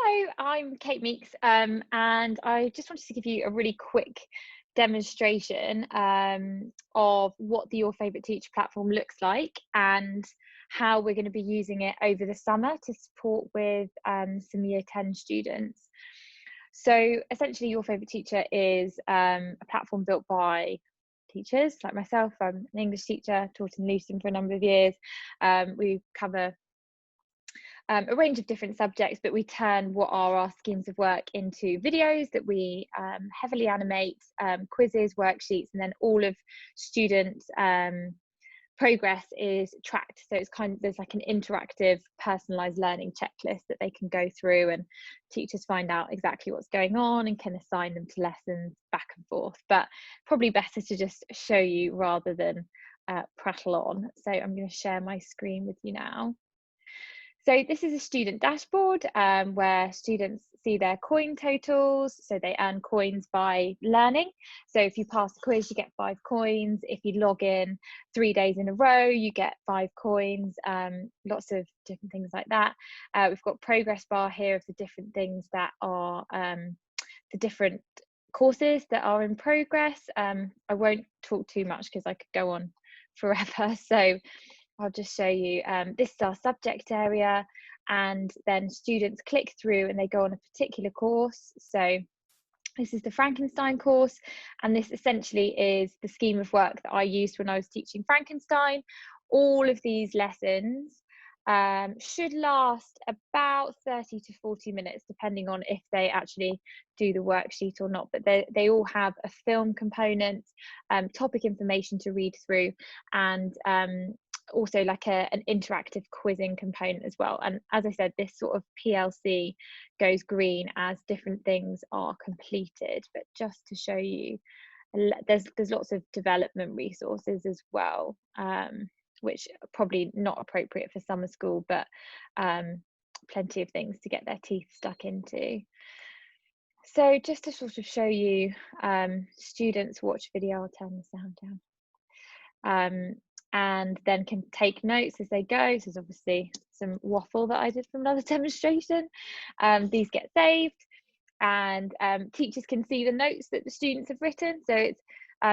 Hello, I'm Kate Meeks, and I just wanted to give you a really quick demonstration of what the Your Favourite Teacher platform looks like and how we're going to be using it over the summer to support with some Year 10 students. So essentially, Your Favourite Teacher is a platform built by teachers like myself. I'm an English teacher, taught in Luton for a number of years. We cover a range of different subjects, but we turn what are our schemes of work into videos that we heavily animate, quizzes, worksheets, and then all of student progress is tracked. So it's there's like an interactive personalized learning checklist that they can go through, and teachers find out exactly what's going on and can assign them to lessons back and forth. But probably better to just show you rather than prattle on. So I'm going to share my screen with you now. So this is a student dashboard where students see their coin totals. So they earn coins by learning. So if you pass the quiz, you get 5 coins. If you log in 3 days in a row, you get 5 coins. Lots of different things like that. We've got progress bar here of the different things that are the different courses that are in progress. I won't talk too much because I could go on forever. So I'll just show you, this is our subject area, and then students click through and they go on a particular course. So this is the Frankenstein course, and this essentially is the scheme of work that I used when I was teaching Frankenstein. All of these lessons should last about 30 to 40 minutes, depending on if they actually do the worksheet or not. But they all have a film component, topic information to read through, and also like an interactive quizzing component as well. And as I said, this sort of PLC goes green as different things are completed. But just to show you, there's lots of development resources as well, which are probably not appropriate for summer school, but plenty of things to get their teeth stuck into. So just to sort of show you, students watch video. I'll turn the sound down. And then can take notes as they go. So there's obviously some waffle that I did from another demonstration. These get saved, and teachers can see the notes that the students have written. So it's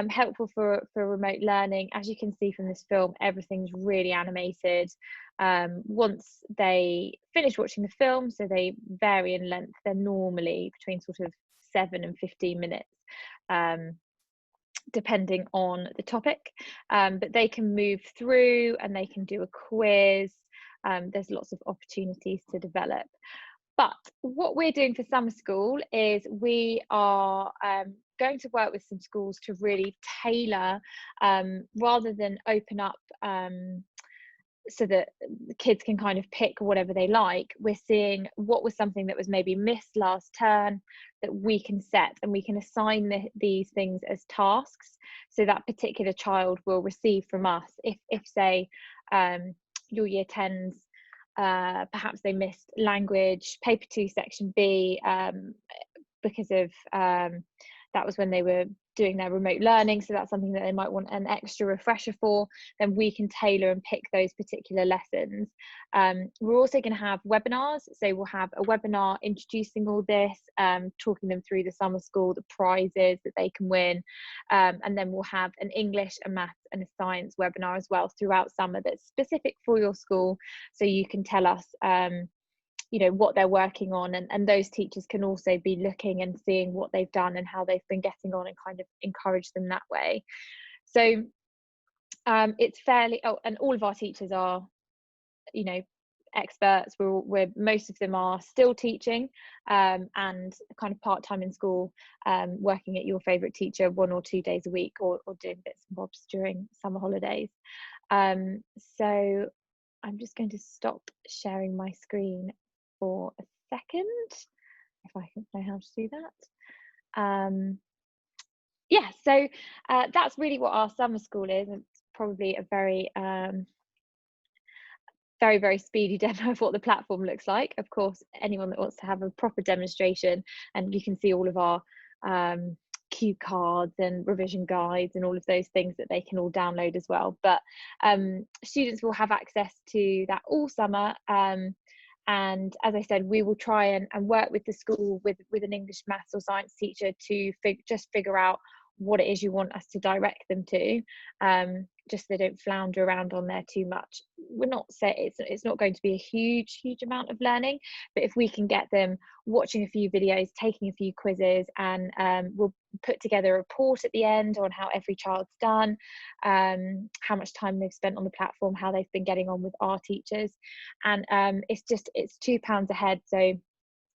helpful for remote learning. As you can see from this film, everything's really animated. Once they finish watching the film, so they vary in length, they're normally between sort of 7 and 15 minutes. Depending on the topic, but they can move through and they can do a quiz. There's lots of opportunities to develop. But what we're doing for summer school is we are going to work with some schools to really tailor, rather than open up so that the kids can kind of pick whatever they like. We're seeing what was something that was maybe missed last term that we can set, and we can assign these things as tasks. So that particular child will receive from us, if say your year 10s, perhaps they missed language, paper 2 section B, because of that was when they were doing their remote learning, so that's something that they might want an extra refresher for, then we can tailor and pick those particular lessons. We're also going to have webinars, so we'll have a webinar introducing all this, talking them through the summer school, the prizes that they can win, and then we'll have an English, a maths and a science webinar as well throughout summer that's specific for your school, so you can tell us you know what they're working on, and those teachers can also be looking and seeing what they've done and how they've been getting on, and kind of encourage them that way. So it's fairly, and all of our teachers are, you know, experts. We're most of them are still teaching, and kind of part-time in school, working at Your Favourite Teacher 1 or 2 days a week, or doing bits and bobs during summer holidays. So I'm just going to stop sharing my screen for a second, if I can know how to do that. Yeah, so that's really what our summer school is. It's probably a very very speedy demo of what the platform looks like. Of course, anyone that wants to have a proper demonstration, and you can see all of our cue cards and revision guides and all of those things that they can all download as well. But students will have access to that all summer, And as I said, we will try and work with the school, with an English, maths or science teacher to just figure out what it is you want us to direct them to, just so they don't flounder around on there too much. We're not saying it's not going to be a huge amount of learning, but if we can get them watching a few videos, taking a few quizzes, and we'll put together a report at the end on how every child's done, how much time they've spent on the platform, how they've been getting on with our teachers. And it's £2 a head, so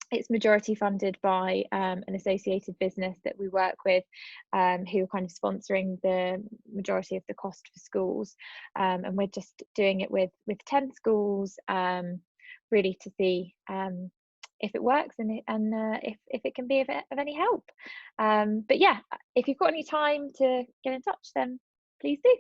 it's majority funded by an associated business that we work with, who are kind of sponsoring the majority of the cost for schools, and we're just doing it with 10 schools, really to see if it works, and if it can be of any help. But yeah, if you've got any time to get in touch, then please do.